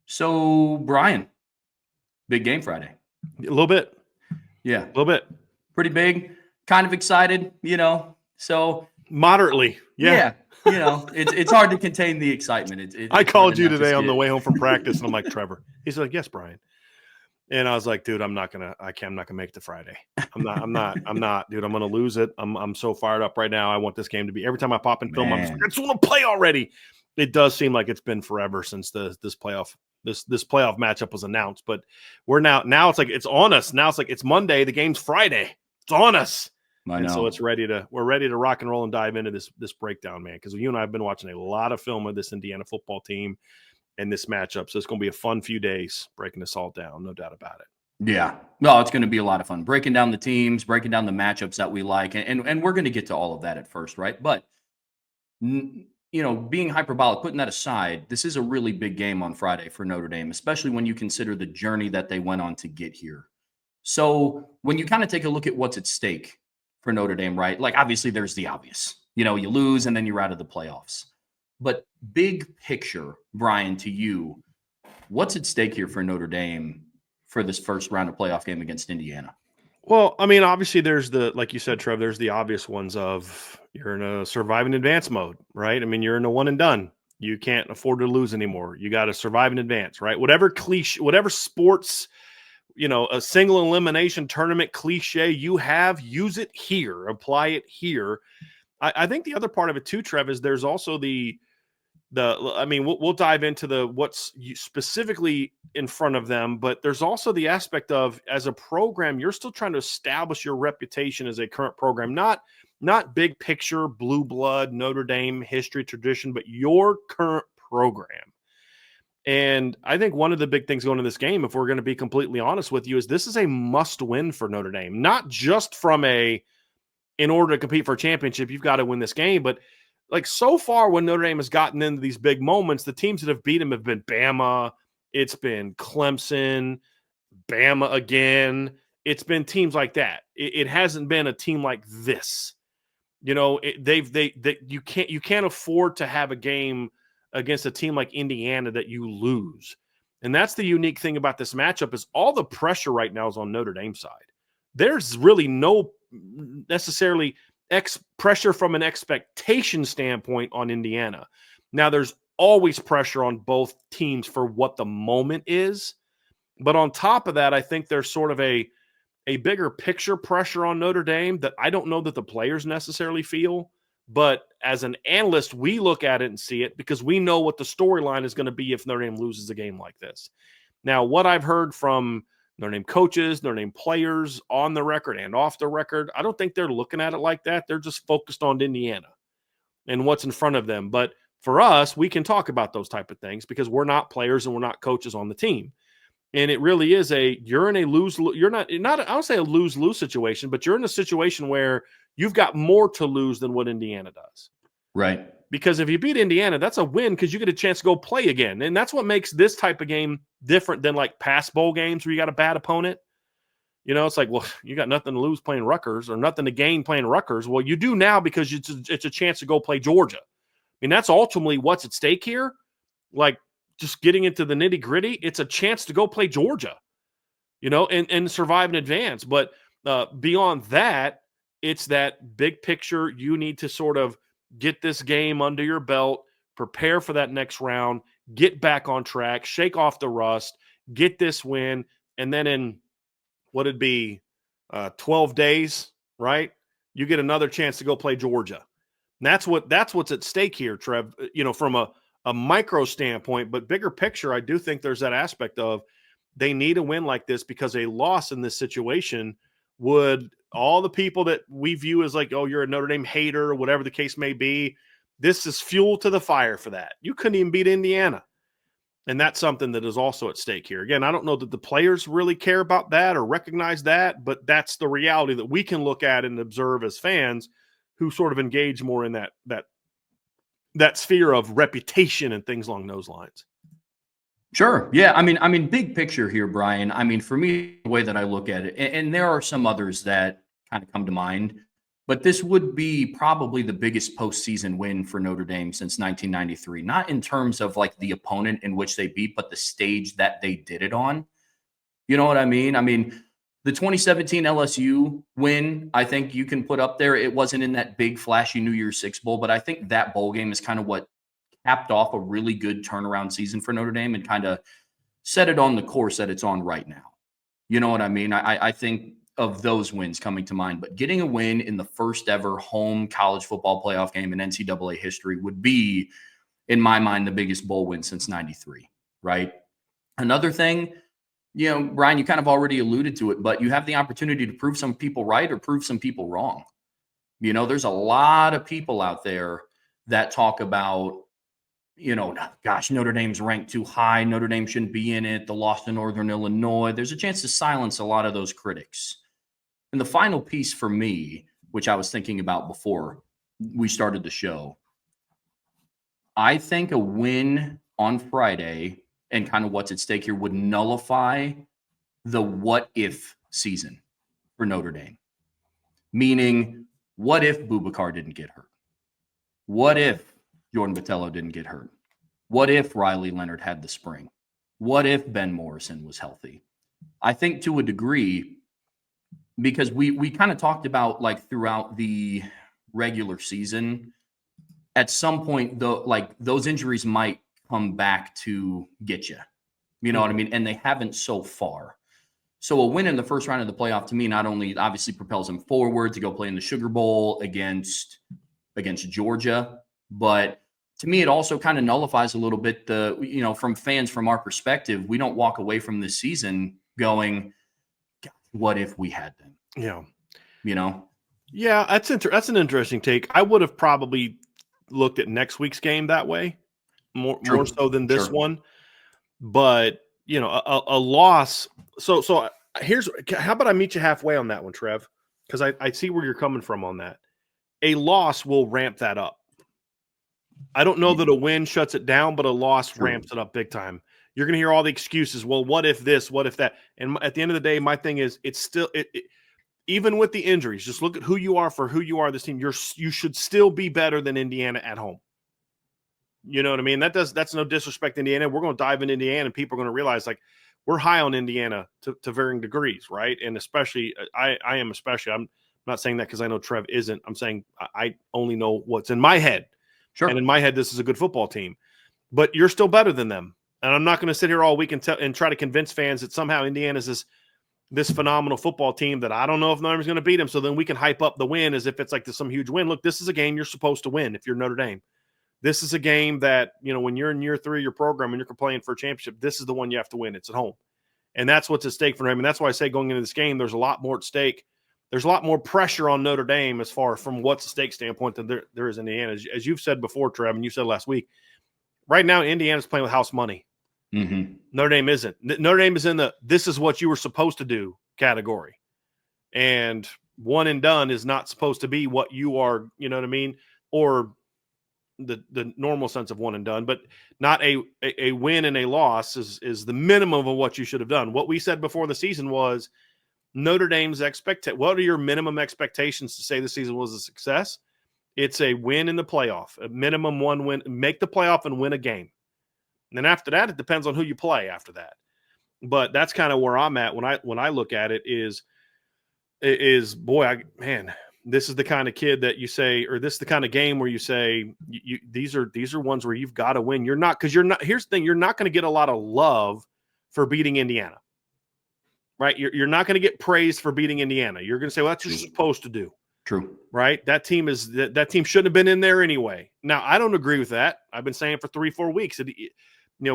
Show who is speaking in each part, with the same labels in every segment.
Speaker 1: So, Brian, big game Friday.
Speaker 2: A little bit,
Speaker 1: Yeah,
Speaker 2: a little bit.
Speaker 1: pretty big. Kind of excited. So,
Speaker 2: Moderately, yeah.
Speaker 1: yeah, it's hard to contain the excitement.
Speaker 2: I
Speaker 1: It's hard to
Speaker 2: called you
Speaker 1: not
Speaker 2: today
Speaker 1: just
Speaker 2: on the
Speaker 1: get.
Speaker 2: way home from practice, and I'm like, Trevor. He's like, yes, Brian. And I was like, dude, I'm not gonna make it to Friday. I'm not, dude. I'm gonna lose it. I'm so fired up right now. I want this game to be. Every time I pop in film, I'm just like,
Speaker 1: Man,
Speaker 2: I just want to play already. It does seem like it's been forever since this playoff matchup was announced. But we're now it's like it's on us. Now it's like it's Monday. The game's Friday. It's on us.
Speaker 1: I
Speaker 2: And so
Speaker 1: know.
Speaker 2: we're ready to rock and roll and dive into this breakdown, man. Because you and I have been watching a lot of film of this Indiana football team and this matchup. So it's going to be a fun few days breaking this all down, no doubt about it.
Speaker 1: Yeah. No, it's going to be a lot of fun breaking down the teams, breaking down the matchups that we like, and we're going to get to all of that at first, right? But being hyperbolic, putting that aside, this is a really big game on Friday for Notre Dame, especially when you consider the journey that they went on to get here. So when you kind of take a look at what's at stake for Notre Dame, right? Like obviously there's the obvious. You lose and then you're out of the playoffs. But big picture, Brian, to you, what's at stake here for Notre Dame for this first round of playoff game against Indiana?
Speaker 2: Well, I mean, obviously there's like you said, Trev, there's the obvious ones of you're in a survive and advance mode, right? I mean, you're in a one and done. You can't afford to lose anymore. You got to survive and advance, right? Whatever cliche, whatever sports, a single elimination tournament cliche you have, use it here, apply it here. I think the other part of it too, Trev, is there's also we'll dive into what's specifically in front of them, but there's also the aspect of, as a program, you're still trying to establish your reputation as a current program, not big picture, blue blood, Notre Dame history, tradition, but your current program. And I think one of the big things going in this game, if we're going to be completely honest with you, is this is a must win for Notre Dame, not just in order to compete for a championship, you've got to win this game, but like so far when Notre Dame has gotten into these big moments, the teams that have beat them have been Bama, it's been Clemson, Bama again. It's been teams like that. It hasn't been a team like this. You can't afford to have a game against a team like Indiana that you lose. And that's the unique thing about this matchup is all the pressure right now is on Notre Dame side. There's really no necessarily pressure from an expectation standpoint on Indiana. Now, there's always pressure on both teams for what the moment is. But on top of that, I think there's sort of a bigger picture pressure on Notre Dame that I don't know that the players necessarily feel. But as an analyst, we look at it and see it because we know what the storyline is going to be if Notre Dame loses a game like this. Now, what I've heard from Notre Dame coaches, Notre Dame players on the record and off the record, I don't think they're looking at it like that. They're just focused on Indiana and what's in front of them. But for us, we can talk about those type of things because we're not players and we're not coaches on the team. And it really is you're in a you're not, I don't say a lose-lose situation, but you're in a situation where you've got more to lose than what Indiana does.
Speaker 1: Right.
Speaker 2: Because if you beat Indiana, that's a win because you get a chance to go play again. And that's what makes this type of game different than like past bowl games where you got a bad opponent. It's like, well, you got nothing to lose playing Rutgers or nothing to gain playing Rutgers. Well, you do now because it's a chance to go play Georgia. I mean, that's ultimately what's at stake here. Like, just getting into the nitty gritty, it's a chance to go play Georgia, and survive in advance. But beyond that, it's that big picture. You need to sort of get this game under your belt, prepare for that next round, get back on track, shake off the rust, get this win. And then in what it'd be 12 days, right? You get another chance to go play Georgia. And that's what's at stake here, Trev, from a micro standpoint, but bigger picture, I do think there's that aspect of they need a win like this because a loss in this situation would all the people that we view as like, oh, you're a Notre Dame hater or whatever the case may be. This is fuel to the fire for that. You couldn't even beat Indiana. And that's something that is also at stake here. Again, I don't know that the players really care about that or recognize that, but that's the reality that we can look at and observe as fans who sort of engage more in that sphere of reputation and things along those lines.
Speaker 1: Sure. Yeah. I mean, big picture here, Brian. I mean, for me, the way that I look at it, and there are some others that kind of come to mind. But this would be probably the biggest postseason win for Notre Dame since 1993. Not in terms of like the opponent in which they beat, but the stage that they did it on. You know what I mean? I mean, the 2017 LSU win, I think you can put up there. It wasn't in that big, flashy New Year's Six bowl, but I think that bowl game is kind of what capped off a really good turnaround season for Notre Dame and kind of set it on the course that it's on right now. You know what I mean? I think of those wins coming to mind, but getting a win in the first ever home college football playoff game in NCAA history would be, in my mind, the biggest bowl win since '93, right? Another thing, Bryan, you kind of already alluded to it, but you have the opportunity to prove some people right or prove some people wrong. There's a lot of people out there that talk about, gosh, Notre Dame's ranked too high. Notre Dame shouldn't be in it. The loss to Northern Illinois. There's a chance to silence a lot of those critics. And the final piece for me, which I was thinking about before we started the show, I think a win on Friday and kind of what's at stake here would nullify the what if season for Notre Dame. Meaning, what if Boubacar didn't get hurt? What if Jordan Botelho didn't get hurt? What if Riley Leonard had the spring? What if Ben Morrison was healthy? I think to a degree, because we kind of talked about like throughout the regular season, at some point though, like those injuries might come back to get you. You know what I mean? And they haven't so far. So a win in the first round of the playoff to me not only obviously propels them forward to go play in the Sugar Bowl against Georgia, but to me it also kind of nullifies a little bit from fans, from our perspective, we don't walk away from this season going, what if we had them?
Speaker 2: Yeah.
Speaker 1: Yeah,
Speaker 2: that's an interesting take. I would have probably looked at next week's game that way more so than this one. But, a loss. So how about I meet you halfway on that one, Trev? Because I see where you're coming from on that. A loss will ramp that up. I don't know that a win shuts it down, but a loss ramps it up big time. You're going to hear all the excuses. Well, what if this? What if that? And at the end of the day, my thing is, it's still even with the injuries. Just look at who you are for who you are. This team, you should still be better than Indiana at home. You know what I mean? That's no disrespect to Indiana. We're going to dive into Indiana, and people are going to realize like we're high on Indiana to varying degrees, right? And especially, I am especially. I'm not saying that because I know Trev isn't. I'm saying I only know what's in my head.
Speaker 1: Sure.
Speaker 2: And in my head, this is a good football team, but you're still better than them. And I'm not going to sit here all week and try to convince fans that somehow Indiana's this phenomenal football team that I don't know if Notre Dame's going to beat them. So then we can hype up the win as if it's like some huge win. Look, this is a game you're supposed to win if you're Notre Dame. This is a game that, when you're in year 3 of your program and you're playing for a championship, this is the one you have to win. It's at home. And that's what's at stake for Notre Dame. And that's why I say going into this game, there's a lot more at stake. There's a lot more pressure on Notre Dame as far from what's at stake standpoint than there is in Indiana. As you've said before, Trev, and you said last week, right now Indiana's playing with house money.
Speaker 1: Mm-hmm.
Speaker 2: Notre Dame isn't. Notre Dame is in the this is what you were supposed to do category. And one and done is not supposed to be what you are, you know what I mean? Or the normal sense of one and done, but not a win and a loss is the minimum of what you should have done. What we said before the season was Notre Dame's what are your minimum expectations to say the season was a success? It's a win in the playoff, a minimum one win, make the playoff and win a game. And then after that, it depends on who you play after that. But that's kind of where I'm at when I look at it is this is the kind of kid that you say, or this is the kind of game where you say, these are ones where you've got to win. Here's the thing, you're not going to get a lot of love for beating Indiana, right? You're not going to get praised for beating Indiana. You're going to say, well, that's what you're supposed to do.
Speaker 1: True.
Speaker 2: Right? That team shouldn't have been in there anyway. Now, I don't agree with that. I've been saying for 3-4 weeks that,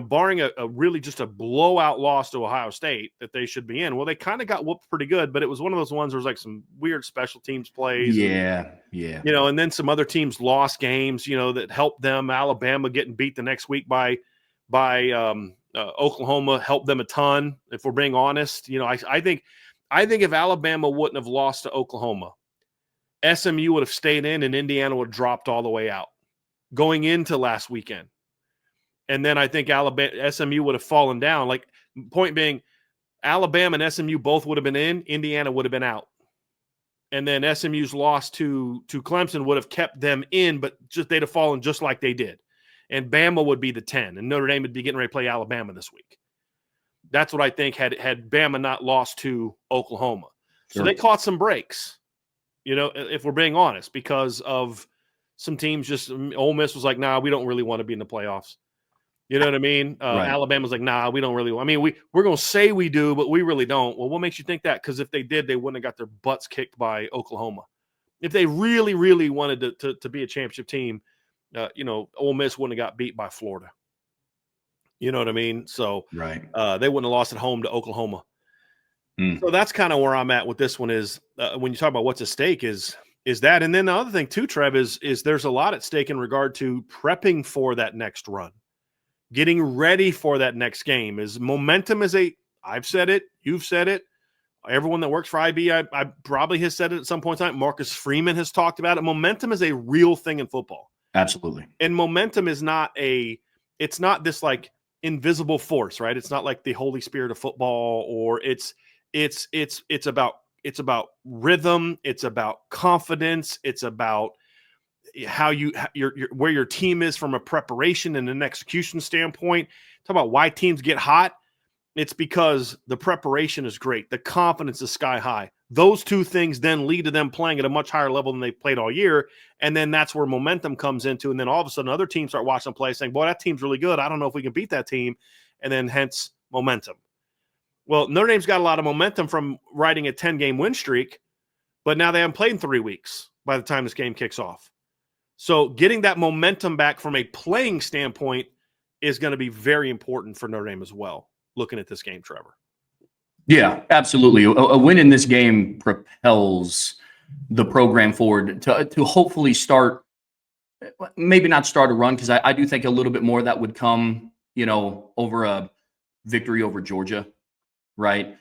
Speaker 2: barring a really just a blowout loss to Ohio State, that they should be in. Well, they kind of got whooped pretty good, but it was one of those ones where it was like some weird special teams plays.
Speaker 1: Yeah.
Speaker 2: And then some other teams lost games, that helped them. Alabama getting beat the next week by Oklahoma helped them a ton, if we're being honest. I think if Alabama wouldn't have lost to Oklahoma, SMU would have stayed in and Indiana would have dropped all the way out going into last weekend. And then I think SMU would have fallen down. Like, point being, Alabama and SMU both would have been in. Indiana would have been out. and then SMU's loss to Clemson would have kept them in, but just they'd have fallen just like they did. And Bama would be the 10, and Notre Dame would be getting ready to play Alabama this week. That's what I think had Bama not lost to Oklahoma. So they caught some breaks, if we're being honest, because of some teams just – Ole Miss was like, nah, we don't really want to be in the playoffs. You know what I mean?
Speaker 1: Right.
Speaker 2: Alabama's like, nah, we don't really – I mean, we're going to say we do, but we really don't. Well, what makes you think that? Because if they did, they wouldn't have got their butts kicked by Oklahoma. If they really, really wanted to be a championship team, Ole Miss wouldn't have got beat by Florida. You know what I mean? So
Speaker 1: right.
Speaker 2: They wouldn't have lost at home to Oklahoma. So that's kind of where I'm at with this one is when you talk about what's at stake is that. And then the other thing too, Trev, is there's a lot at stake in regard to prepping for that next run, getting ready for that next game. Is momentum I've said it, you've said it. Everyone that works for IB, I probably has said it at some point in time. Marcus Freeman has talked about it. Momentum is a real thing in football.
Speaker 1: Absolutely. And
Speaker 2: momentum is it's not this like invisible force, right? It's not like the Holy Spirit of football, or it's about rhythm. It's about confidence. It's about how where your team is from a preparation and an execution standpoint. Talk about why teams get hot. It's because the preparation is great. The confidence is sky high. Those two things then lead to them playing at a much higher level than they've played all year. And then that's where momentum comes into. And then all of a sudden other teams start watching them play saying, boy, that team's really good. I don't know if we can beat that team. And then hence momentum. Well, Notre Dame's got a lot of momentum from riding a 10-game win streak, but now they haven't played in 3 weeks by the time this game kicks off. So getting that momentum back from a playing standpoint is going to be very important for Notre Dame as well, looking at this game, Trevor.
Speaker 1: Yeah, absolutely. A win in this game propels the program forward to hopefully start, maybe not start a run, because I do think a little bit more of that would come, over a victory over Georgia, right?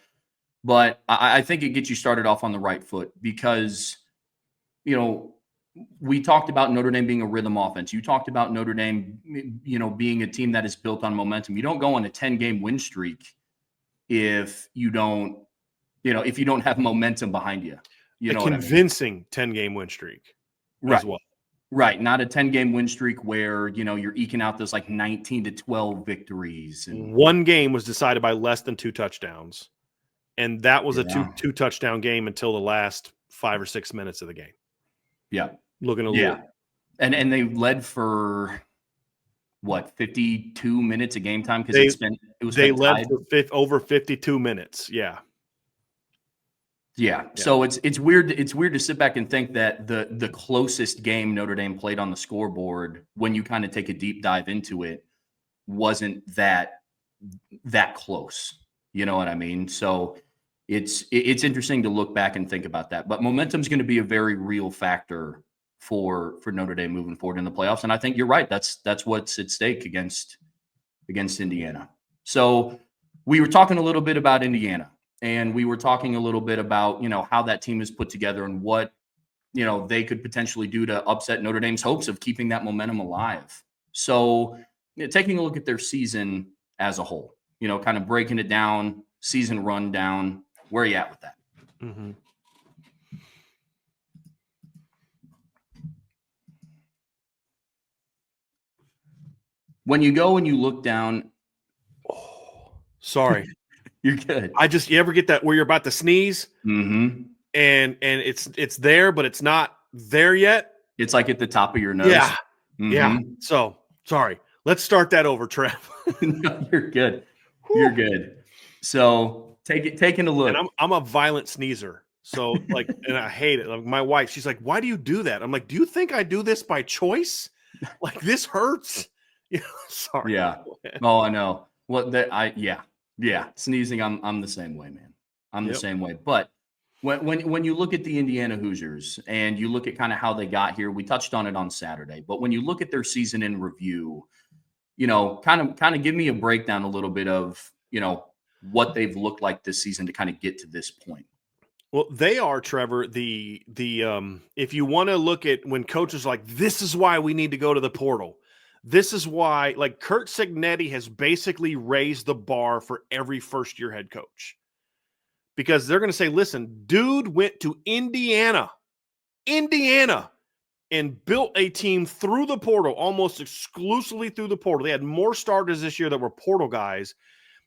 Speaker 1: But I think it gets you started off on the right foot because, we talked about Notre Dame being a rhythm offense. You talked about Notre Dame, being a team that is built on momentum. You don't go on a 10-game win streak if you don't have momentum behind you.
Speaker 2: A convincing 10-game win streak
Speaker 1: right.
Speaker 2: as well.
Speaker 1: Right. Not a 10-game win streak where, you're eking out those like 19-12 victories. And
Speaker 2: one game was decided by less than 2 touchdowns. And that was a two touchdown game until the last 5 or 6 minutes of the game.
Speaker 1: Yeah.
Speaker 2: Looking a little.
Speaker 1: And they led for what, 52 minutes of game time? Because
Speaker 2: they led for over 52 minutes. Yeah.
Speaker 1: So it's weird. It's weird to sit back and think that the closest game Notre Dame played on the scoreboard, when you kind of take a deep dive into it, wasn't that close. You know what I mean? So it's interesting to look back and think about that. But momentum is going to be a very real factor for Notre Dame moving forward in the playoffs. And I think you're right. That's what's at stake against Indiana. So we were talking a little bit about Indiana. And we were talking a little bit about, how that team is put together and what, they could potentially do to upset Notre Dame's hopes of keeping that momentum alive. So taking a look at their season as a whole, kind of breaking it down, season rundown, where are you at with that?
Speaker 2: Mm-hmm.
Speaker 1: When you go and you look down.
Speaker 2: Oh, sorry.
Speaker 1: You're good.
Speaker 2: You ever get that where you're about to sneeze?
Speaker 1: Mm-hmm.
Speaker 2: And it's there, but it's not there yet.
Speaker 1: It's like at the top of your nose.
Speaker 2: Yeah.
Speaker 1: Mm-hmm.
Speaker 2: Yeah. So sorry. Let's start that over, Trev.
Speaker 1: No, you're good. You're good. So taking a look.
Speaker 2: And I'm a violent sneezer. So and I hate it. Like my wife, she's like, why do you do that? I'm like, do you think I do this by choice? Like this hurts. Sorry.
Speaker 1: Yeah. Oh, I know. Yeah, sneezing. I'm the same way, man. I'm the same way. But when you look at the Indiana Hoosiers and you look at kind of how they got here, we touched on it on Saturday. But when you look at their season in review, kind of give me a breakdown a little bit of what they've looked like this season to kind of get to this point.
Speaker 2: Well, they are, Trevor. The if you want to look at when coaches are like, this is why we need to go to the portal. This is why, like Kurt Cignetti has basically raised the bar for every first-year head coach. because they're going to say, listen, dude went to Indiana, and built a team through the portal, almost exclusively through the portal. They had more starters this year that were portal guys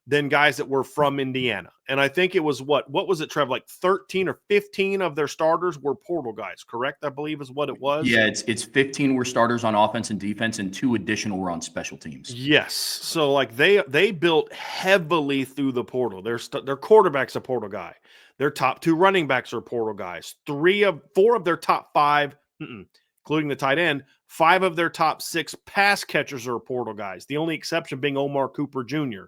Speaker 2: than guys that were from Indiana. And I think it was what was it, Trev? Like 13 or 15 of their starters were portal guys, correct? I believe is what it was.
Speaker 1: Yeah, it's 15 were starters on offense and defense, and 2 additional were on special teams.
Speaker 2: Yes. So like they built heavily through the portal. Their quarterback's a portal guy. Their top 2 running backs are portal guys. 4 of their top 5, including the tight end, 5 of their top 6 pass catchers are portal guys. The only exception being Omar Cooper Jr.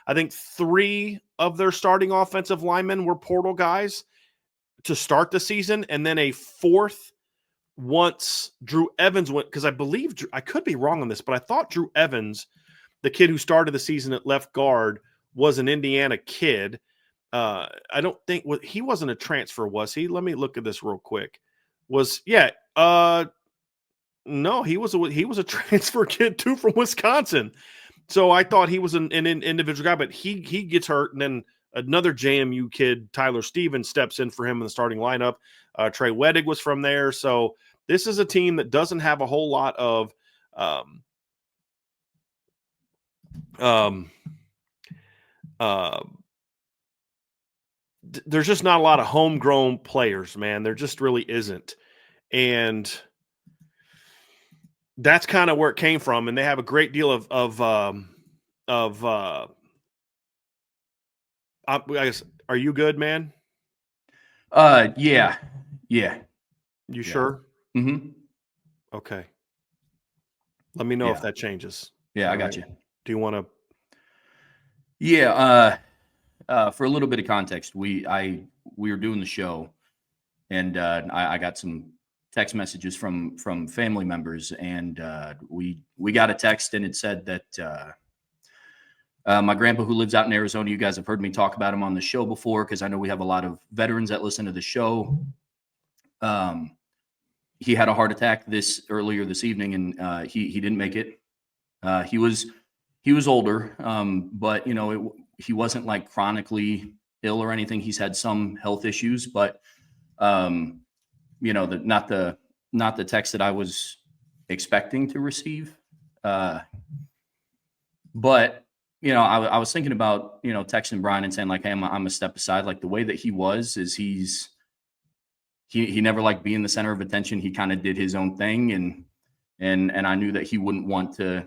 Speaker 2: I think 3 of their starting offensive linemen were portal guys to start the season, and then a 4th once Drew Evans went, because I believe, I could be wrong on this, but I thought Drew Evans, the kid who started the season at left guard, was an Indiana kid. I don't think he wasn't a transfer, was he? Let me look at this real quick. No, he was a transfer kid too from Wisconsin. So I thought he was an individual guy, but he gets hurt, and then another JMU kid, Tyler Stevens, steps in for him in the starting lineup. Trey Wedig was from there. So this is a team that doesn't have a whole lot of there's just not a lot of homegrown players, man. There just really isn't. And that's kind of where it came from. And they have a great deal I guess, are you good, man?
Speaker 1: Yeah.
Speaker 2: You sure?
Speaker 1: Mm-hmm.
Speaker 2: Okay. Let me know if that changes.
Speaker 1: Yeah, I got you.
Speaker 2: Do you want to?
Speaker 1: Yeah. For a little bit of context, we were doing the show, and I got some text messages from family members, and we got a text, and it said that my grandpa, who lives out in Arizona, you guys have heard me talk about him on the show before, because I know we have a lot of veterans that listen to the show. He had a heart attack earlier this evening, and he didn't make it. He was older, but he wasn't like chronically ill or anything. He's had some health issues, but not the text that I was expecting to receive. But I was thinking about texting Bryan and saying like, hey, I'm a step aside. Like the way that he is he never liked being the center of attention. He kind of did his own thing, and I knew that he wouldn't want to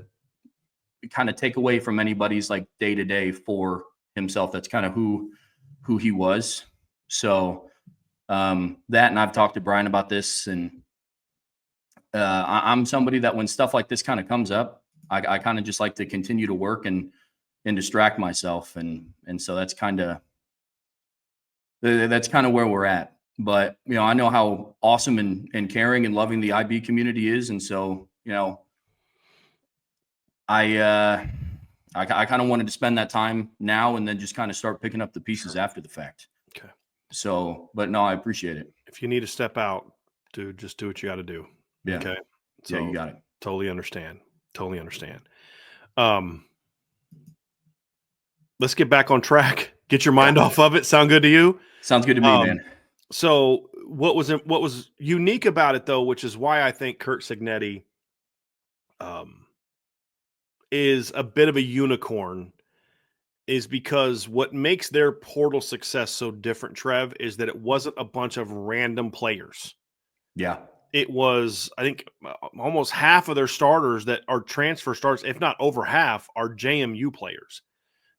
Speaker 1: kind of take away from anybody's like day to day for himself. That's kind of who he was. So that, and I've talked to Bryan about this, and I'm somebody that when stuff like this kind of comes up, I kind of just like to continue to work and distract myself, and so that's kind of where we're at. But I know how awesome and caring and loving the IB community is, and so I kind of wanted to spend that time now and then just kind of start picking up the pieces after the fact.
Speaker 2: Okay.
Speaker 1: So, but no, I appreciate it.
Speaker 2: If you need to step out, dude, just do what you got to do.
Speaker 1: Yeah.
Speaker 2: Okay.
Speaker 1: So yeah, you got it.
Speaker 2: Totally understand. Let's get back on track. Get your mind off of it. Sound good to you?
Speaker 1: Sounds good to me, man.
Speaker 2: So what was unique about it, though, which is why I think Curt Cignetti is a bit of a unicorn, is because what makes their portal success so different, Trev, is that it wasn't a bunch of random players.
Speaker 1: Yeah.
Speaker 2: It was, I think, almost half of their starters that are transfer starters, if not over half, are JMU players.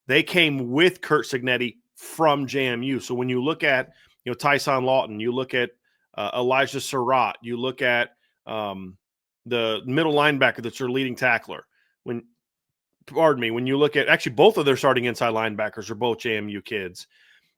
Speaker 2: They came with Curt Cignetti from JMU. So when you look at, Tyson Lawton, you look at Elijah Surratt, you look at the middle linebacker that's your leading tackler. When you look at, actually both of their starting inside linebackers are both JMU kids.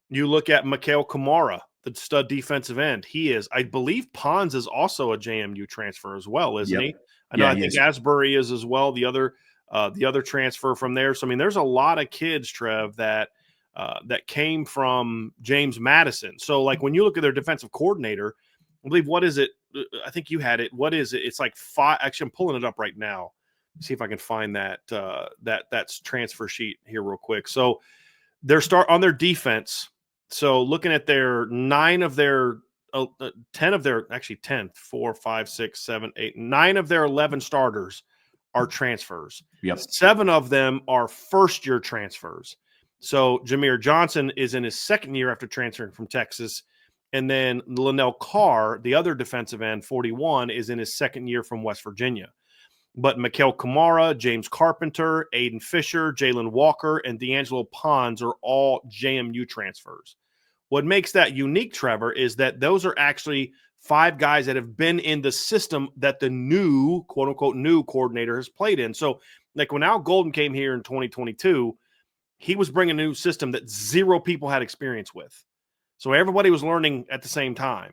Speaker 2: You look at Mikhail Kamara, the stud defensive end. He is, I believe Pons is also a JMU transfer as well, isn't he? I think Asbury is as well, the other transfer from there. So, I mean, there's a lot of kids, Trev, that came from James Madison. So, like, when you look at their defensive coordinator, I believe, what is it? I think you had it. What is it? It's like 5. Actually, I'm pulling it up right now. See if I can find that's transfer sheet here real quick. So, on their defense, So looking at their 10 of their, actually 10, 4, 5, 6, 7, 8, 9 of their 11 starters are transfers.
Speaker 1: Yep.
Speaker 2: 7 of them are first-year transfers. So Jameer Johnson is in his second year after transferring from Texas. And then Linnell Carr, the other defensive end, 41, is in his second year from West Virginia. But Mikael Kamara, James Carpenter, Aiden Fisher, Jalen Walker, and D'Angelo Pons are all JMU transfers. What makes that unique, Trevor, is that those are actually 5 guys that have been in the system that the new, quote-unquote, new coordinator has played in. So, like when Al Golden came here in 2022, he was bringing a new system that 0 people had experience with. So everybody was learning at the same time.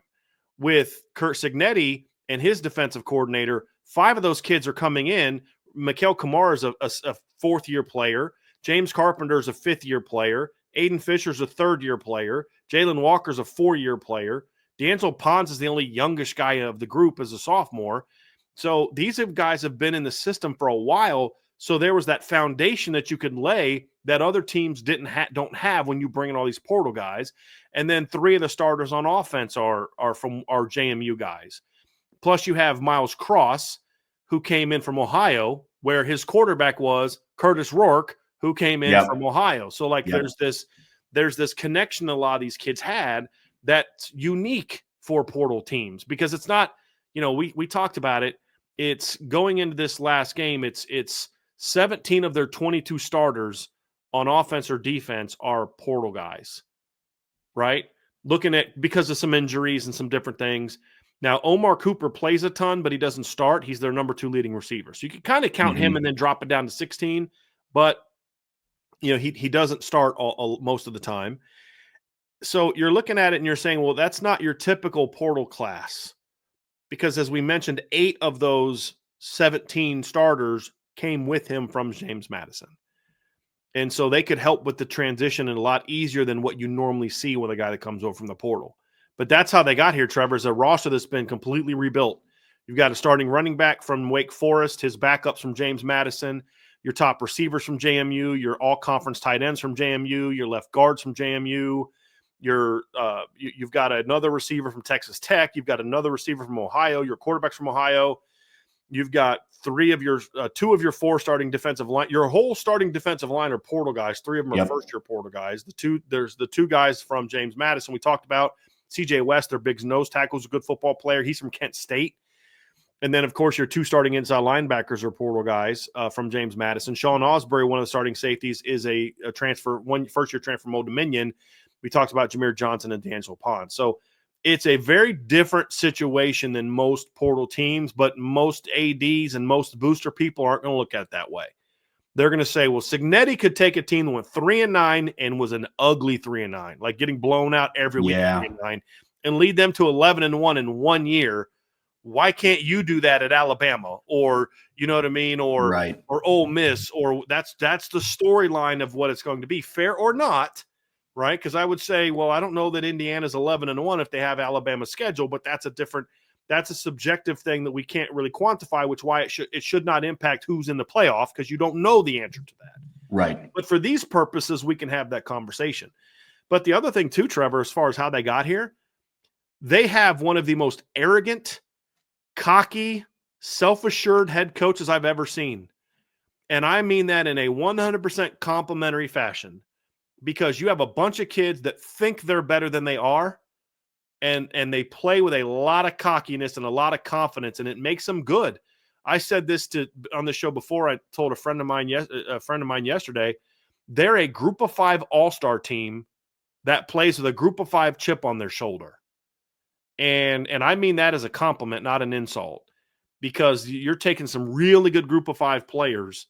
Speaker 2: With Curt Cignetti and his defensive coordinator, 5 of those kids are coming in. Mikael Kamara is a fourth-year player. James Carpenter is a fifth-year player. Aiden Fisher is a third-year player. Jalen Walker is a 4-year player. D'Angelo Pons is the only youngish guy of the group as a sophomore. So these guys have been in the system for a while. So there was that foundation that you could lay that other teams don't have when you bring in all these portal guys. And then 3 of the starters on offense are JMU guys. Plus you have Miles Cross, who came in from Ohio, where his quarterback was Curtis Rourke, who came in from Ohio. So like there's this connection a lot of these kids had that's unique for portal teams, because it's not, we talked about it. It's going into this last game. It's 17 of their 22 starters on offense or defense are portal guys, right? Looking at, because of some injuries and some different things. Now, Omar Cooper plays a ton, but he doesn't start. He's their number 2 leading receiver. So you can kind of count him and then drop it down to 16, but he doesn't start most of the time. So you're looking at it and you're saying, well, that's not your typical portal class, because as we mentioned, 8 of those 17 starters came with him from James Madison. And so they could help with the transition a lot easier than what you normally see with a guy that comes over from the portal. But that's how they got here, Trevor, is a roster that's been completely rebuilt. You've got a starting running back from Wake Forest, his backups from James Madison, your top receivers from JMU, your all-conference tight ends from JMU, your left guards from JMU, you've got another receiver from Texas Tech, you've got another receiver from Ohio, your quarterbacks from Ohio, you've got 2 of your 4 starting defensive line. Your whole starting defensive line are portal guys. 3 of them are first-year portal guys. There's the 2 guys from James Madison we talked about. CJ West, their big nose tackle, is a good football player. He's from Kent State. And then, of course, your 2 starting inside linebackers are portal guys from James Madison. Sean Osbury, one of the starting safeties, is a first-year transfer from Old Dominion. We talked about Jameer Johnson and D'Angelo Pons. So it's a very different situation than most portal teams, but most ADs and most booster people aren't going to look at it that way. They're going to say, well, Cignetti could take a team that went 3-9 and was an ugly 3-9, like getting blown out every week, 3-9, and lead them to 11-1 in 1 year. Why can't you do that at Alabama, or you know what I mean, or Ole Miss, or that's the storyline of what it's going to be, fair or not, right? Because I would say, well, I don't know that Indiana's 11-1 if they have Alabama's schedule, but that's a subjective thing that we can't really quantify, which why it should not impact who's in the playoff, because you don't know the answer to that.
Speaker 1: Right.
Speaker 2: But for these purposes, we can have that conversation. But the other thing too, Trevor, as far as how they got here, they have one of the most arrogant, cocky, self-assured head coaches I've ever seen. And I mean that in a 100% complimentary fashion, because you have a bunch of kids that think they're better than they are, and they play with a lot of cockiness and a lot of confidence, and it makes them good. I said this on the show before. I told a friend of mine yesterday, they're a group of 5 all-star team that plays with a group of 5 chip on their shoulder. And I mean that as a compliment, not an insult, because you're taking some really good group of 5 players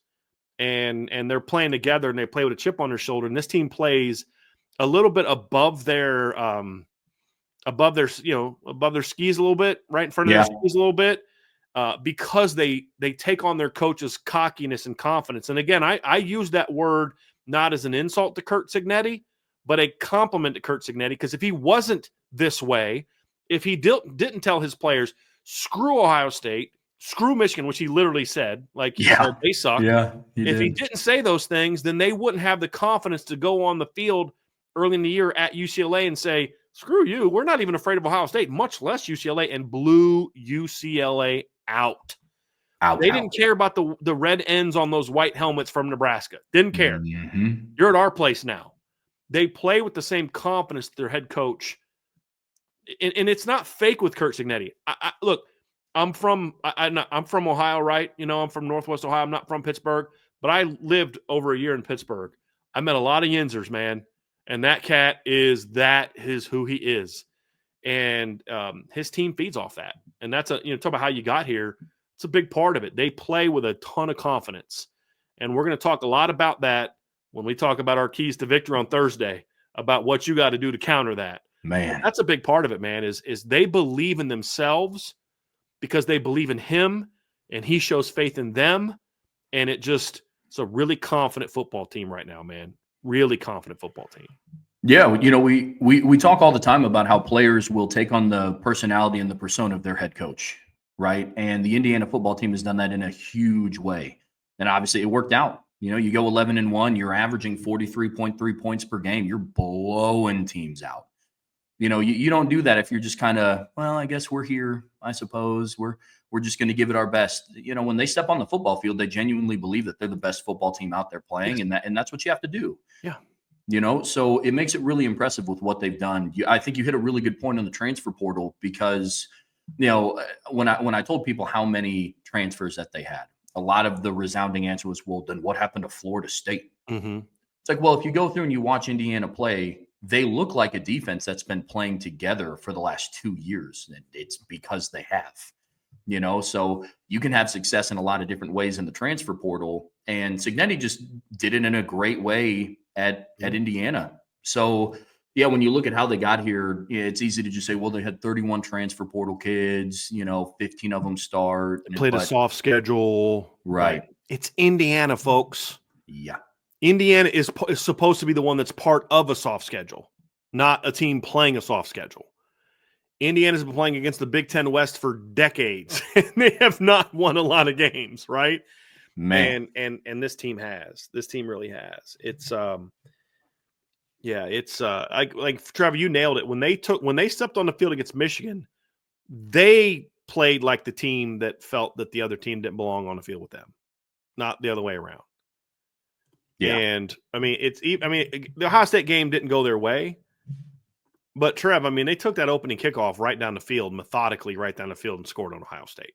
Speaker 2: and they're playing together and they play with a chip on their shoulder. And this team plays a little bit above their skis a little bit, right in front of their skis a little bit, because they take on their coach's cockiness and confidence. And again, I use that word not as an insult to Curt Cignetti, but a compliment to Curt Cignetti, because if he wasn't this way, if he didn't tell his players, screw Ohio State, screw Michigan, which he literally said, like he said, they suck.
Speaker 1: Yeah,
Speaker 2: if he didn't say those things, then they wouldn't have the confidence to go on the field early in the year at UCLA and say, screw you, we're not even afraid of Ohio State, much less UCLA, and blew UCLA out. They didn't care about the red ends on those white helmets from Nebraska. Didn't care.
Speaker 1: Mm-hmm.
Speaker 2: You're at our place now. They play with the same confidence that their head coach. And it's not fake with Kurt Cignetti. Look, I'm from Ohio, right? I'm from Northwest Ohio. I'm not from Pittsburgh, but I lived over a year in Pittsburgh. I met a lot of Yinzers, man, and that cat is who he is, and his team feeds off that. And that's talk about how you got here. It's a big part of it. They play with a ton of confidence, and we're going to talk a lot about that when we talk about our keys to victory on Thursday, about what you got to do to counter that.
Speaker 1: Man,
Speaker 2: that's a big part of it, man, is they believe in themselves because they believe in him and he shows faith in them. And it's a really confident football team right now, man. Really confident football team.
Speaker 1: Yeah. We talk all the time about how players will take on the personality and the persona of their head coach, right? And the Indiana football team has done that in a huge way. And obviously it worked out. You go 11-1, you're averaging 43.3 points per game. You're blowing teams out. You don't do that if you're just kind of, well, I guess we're here. I suppose we're just going to give it our best. When they step on the football field, they genuinely believe that they're the best football team out there playing,
Speaker 2: yes.
Speaker 1: and that's what you have to do.
Speaker 2: Yeah.
Speaker 1: So it makes it really impressive with what they've done. I think you hit a really good point on the transfer portal because, when I told people how many transfers that they had, a lot of the resounding answer was, well, then what happened to Florida State?
Speaker 2: Mm-hmm.
Speaker 1: It's like, well, if you go through and you watch Indiana play, they look like a defense that's been playing together for the last 2 years. And it's because they have, so you can have success in a lot of different ways in the transfer portal. And Cignetti just did it in a great way at Indiana. So, yeah, when you look at how they got here, it's easy to just say, well, they had 31 transfer portal kids, 15 of them start.
Speaker 2: They played a soft schedule.
Speaker 1: Right.
Speaker 2: It's Indiana, folks.
Speaker 1: Yeah.
Speaker 2: Indiana is supposed to be the one that's part of a soft schedule, not a team playing a soft schedule. Indiana's been playing against the Big Ten West for decades, and they have not won a lot of games, right?
Speaker 1: Man.
Speaker 2: And this team has. This team really has. It's like Trevor, you nailed it. When they stepped on the field against Michigan, they played like the team that felt that the other team didn't belong on the field with them, not the other way around. Yeah. And the Ohio State game didn't go their way, but Trev, they took that opening kickoff right down the field, methodically right down the field, and scored on Ohio State.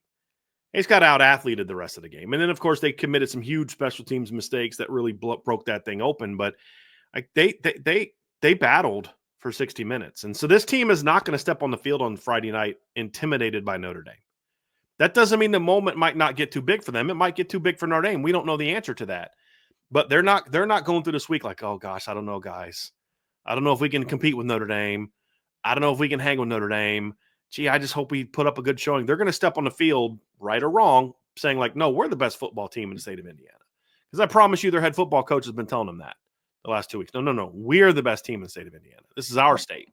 Speaker 2: They just got out-athleted the rest of the game. And then, of course, they committed some huge special teams mistakes that really broke that thing open. But they battled for 60 minutes. And so this team is not going to step on the field on Friday night intimidated by Notre Dame. That doesn't mean the moment might not get too big for them. It might get too big for Notre Dame. We don't know the answer to that. But they're not going through this week like, oh, gosh, I don't know, guys. I don't know if we can compete with Notre Dame. I don't know if we can hang with Notre Dame. Gee, I just hope we put up a good showing. They're going to step on the field, right or wrong, saying like, no, we're the best football team in the state of Indiana. Because I promise you their head football coach has been telling them that the last 2 weeks. No. We're the best team in the state of Indiana. This is our state.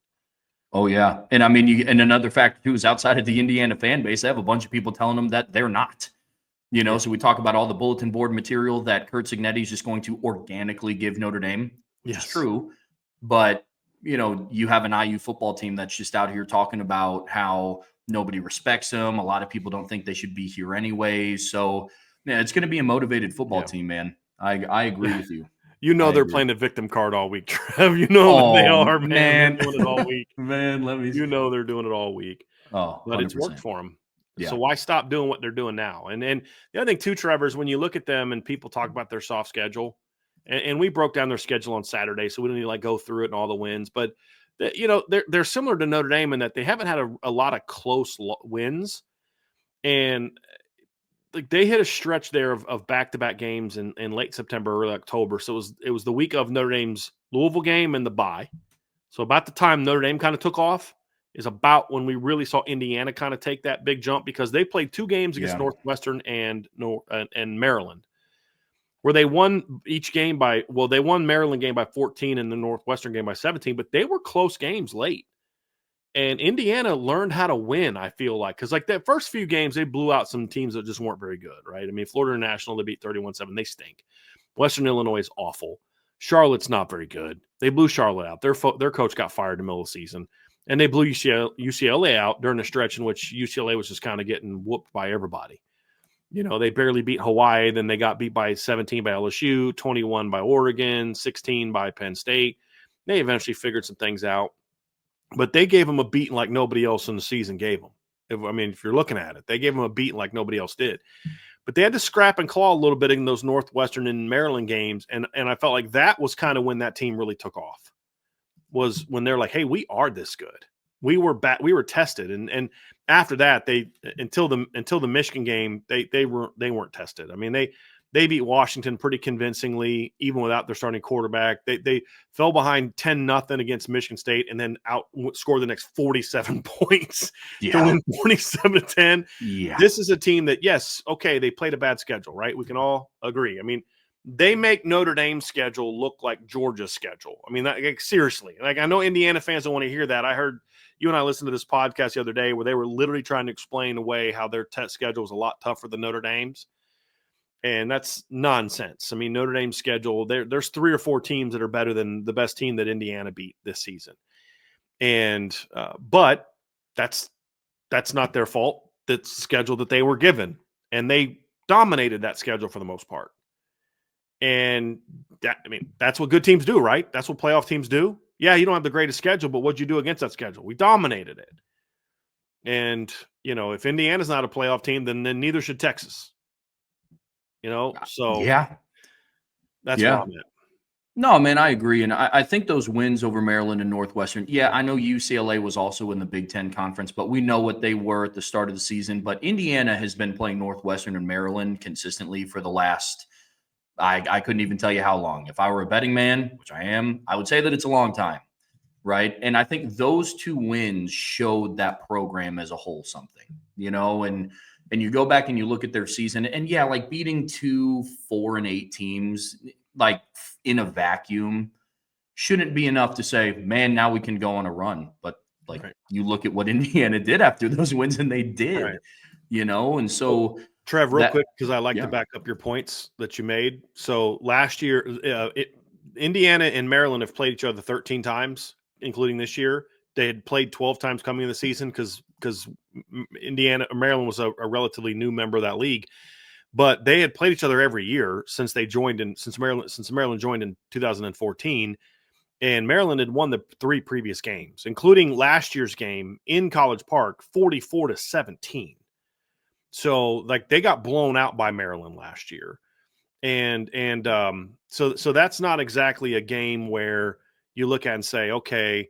Speaker 1: Oh, yeah. And and another factor, too, is outside of the Indiana fan base, they have a bunch of people telling them that they're not. So we talk about all the bulletin board material that Kurt Cignetti is just going to organically give Notre Dame. Yes. It's true. But, you have an IU football team that's just out here talking about how nobody respects them. A lot of people don't think they should be here anyway. So, yeah, it's going to be a motivated football team, man. I agree with you.
Speaker 2: They're playing the victim card all week, Trev. They are, man. They're doing it all week.
Speaker 1: Man,
Speaker 2: they're doing it all week.
Speaker 1: Oh,
Speaker 2: but
Speaker 1: 100%.
Speaker 2: It's worked for them.
Speaker 1: Yeah.
Speaker 2: So why stop doing what they're doing now? And the other thing too, Trevor, is when you look at them and people talk about their soft schedule, and we broke down their schedule on Saturday, so we don't need to go through it and all the wins. But they're similar to Notre Dame in that they haven't had a lot of close wins, and they hit a stretch there of back-to-back games in late September, early October. So it was the week of Notre Dame's Louisville game and the bye. So about the time Notre Dame kind of took off is about when we really saw Indiana kind of take that big jump, because they played 2 games against Northwestern and Maryland, where they won each game they won Maryland game by 14 and the Northwestern game by 17, but they were close games late. And Indiana learned how to win, I feel like, because that first few games, they blew out some teams that just weren't very good, right? Florida International, they beat 31-7. They stink. Western Illinois is awful. Charlotte's not very good. They blew Charlotte out. Their coach got fired in the middle of the season, and they blew UCLA out during a stretch in which UCLA was just kind of getting whooped by everybody. They barely beat Hawaii. Then they got beat by 17 by LSU, 21 by Oregon, 16 by Penn State. They eventually figured some things out, but they gave them a beating like nobody else in the season gave them. If you're looking at it, they gave them a beating like nobody else did. But they had to scrap and claw a little bit in those Northwestern and Maryland games, and I felt like that was kind of when that team really took off. Was when they're like, "Hey, we are this good. We were tested." And after that, they until the Michigan game, they weren't tested. They beat Washington pretty convincingly, even without their starting quarterback. They fell behind 10-0 against Michigan State, and then scored the next 47 points to win 47-10.
Speaker 1: Yeah.
Speaker 2: This is a team that, yes, okay, they played a bad schedule, right? We can all agree. They make Notre Dame's schedule look like Georgia's schedule. Seriously. I know Indiana fans don't want to hear that. I heard you and I listened to this podcast the other day where they were literally trying to explain away how their test schedule was a lot tougher than Notre Dame's. And that's nonsense. Notre Dame's schedule, there's 3 or 4 teams that are better than the best team that Indiana beat this season. And but that's not their fault. That's the schedule that they were given. And they dominated that schedule for the most part. And that's what good teams do, right? That's what playoff teams do. Yeah, you don't have the greatest schedule, but what'd you do against that schedule? We dominated it. And, if Indiana's not a playoff team, then neither should Texas. So
Speaker 1: yeah,
Speaker 2: that's where I'm at.
Speaker 1: No, man, I agree. And I think those wins over Maryland and Northwestern, I know UCLA was also in the Big Ten Conference, but we know what they were at the start of the season. But Indiana has been playing Northwestern and Maryland consistently for the last, I couldn't even tell you how long. If I were a betting man, which I am, I would say that it's a long time, right? And I think those 2 wins showed that program as a whole something, and you go back and you look at their season, and beating 2 4-8 teams, in a vacuum, shouldn't be enough to say, man, now we can go on a run. But right. You look at what Indiana did after those wins, and they did,
Speaker 2: right.
Speaker 1: And so
Speaker 2: Trev, real quick, because I like to back up your points that you made. So last year, Indiana and Maryland have played each other 13 times, including this year. They had played 12 times coming in the season because Maryland was a relatively new member of that league, but they had played each other every year since Maryland joined in 2014, and Maryland had won the 3 previous games, including last year's game in College Park, 44-17. So they got blown out by Maryland last year, and so that's not exactly a game where you look at and say, okay,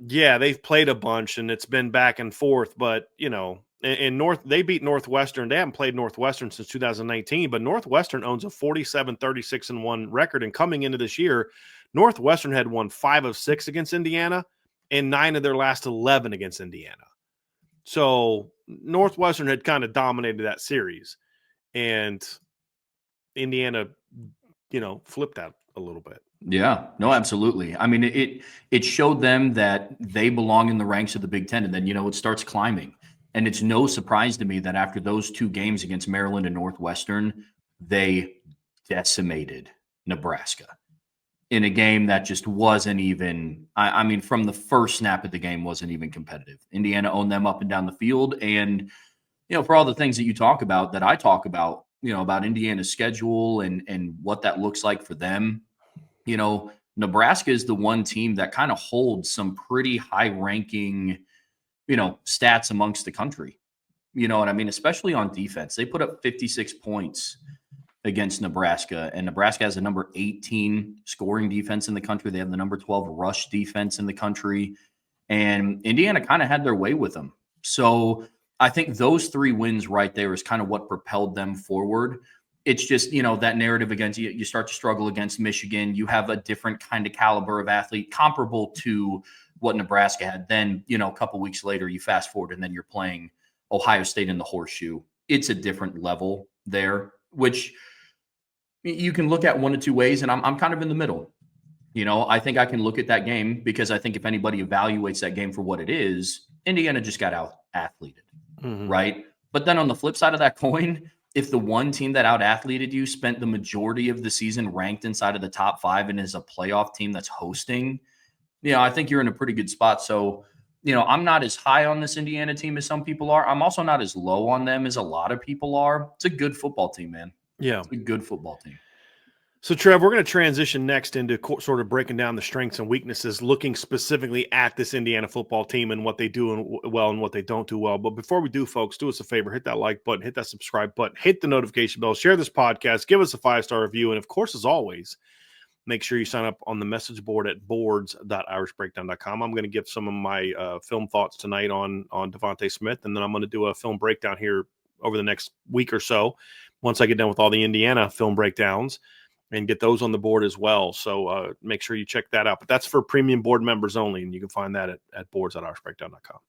Speaker 2: yeah, they've played a bunch and it's been back and forth, but they beat Northwestern. They haven't played Northwestern since 2019, but Northwestern owns a 47-36-1 record. And coming into this year, Northwestern had won 5 of 6 against Indiana and 9 of their last 11 against Indiana. So Northwestern had kind of dominated that series, and Indiana, flipped that a little bit.
Speaker 1: Yeah, no, absolutely. It showed them that they belong in the ranks of the Big Ten, and then, it starts climbing. And it's no surprise to me that after those 2 games against Maryland and Northwestern, they decimated Nebraska in a game that just wasn't even, from the first snap of the game, wasn't even competitive. Indiana owned them up and down the field. And, for all the things that you talk about, that I talk about, about Indiana's schedule and what that looks like for them, Nebraska is the one team that kind of holds some pretty high-ranking, stats amongst the country. You know what I mean? Especially on defense. They put up 56 points against Nebraska, and Nebraska has the number 18 scoring defense in the country. They have the number 12 rush defense in the country, and Indiana kind of had their way with them. So I think those 3 wins right there is kind of what propelled them forward. It's just, that narrative against you start to struggle against Michigan. You have a different kind of caliber of athlete comparable to what Nebraska had. Then, a couple weeks later, you fast forward and then you're playing Ohio State in the Horseshoe. It's a different level there, which you can look at one of 2 ways. And I'm kind of in the middle. I think I can look at that game because I think if anybody evaluates that game for what it is, Indiana just got out athleted, right? But then on the flip side of that coin, if the one team that out-athleted you spent the majority of the season ranked inside of the top 5 and is a playoff team that's hosting, I think you're in a pretty good spot. So, I'm not as high on this Indiana team as some people are. I'm also not as low on them as a lot of people are. It's a good football team, man.
Speaker 2: Yeah.
Speaker 1: It's a good football team.
Speaker 2: So, Trev, we're going to transition next into sort of breaking down the strengths and weaknesses, looking specifically at this Indiana football team and what they do well and what they don't do well. But before we do, folks, do us a favor, hit that like button, hit that subscribe button, hit the notification bell, share this podcast, give us a 5-star review. And of course, as always, make sure you sign up on the message board at boards.irishbreakdown.com. I'm going to give some of my film thoughts tonight on Devontae Smith, and then I'm going to do a film breakdown here over the next week or so once I get done with all the Indiana film breakdowns and get those on the board as well. So make sure you check that out. But that's for premium board members only, and you can find that at boards.irishbreakdown.com.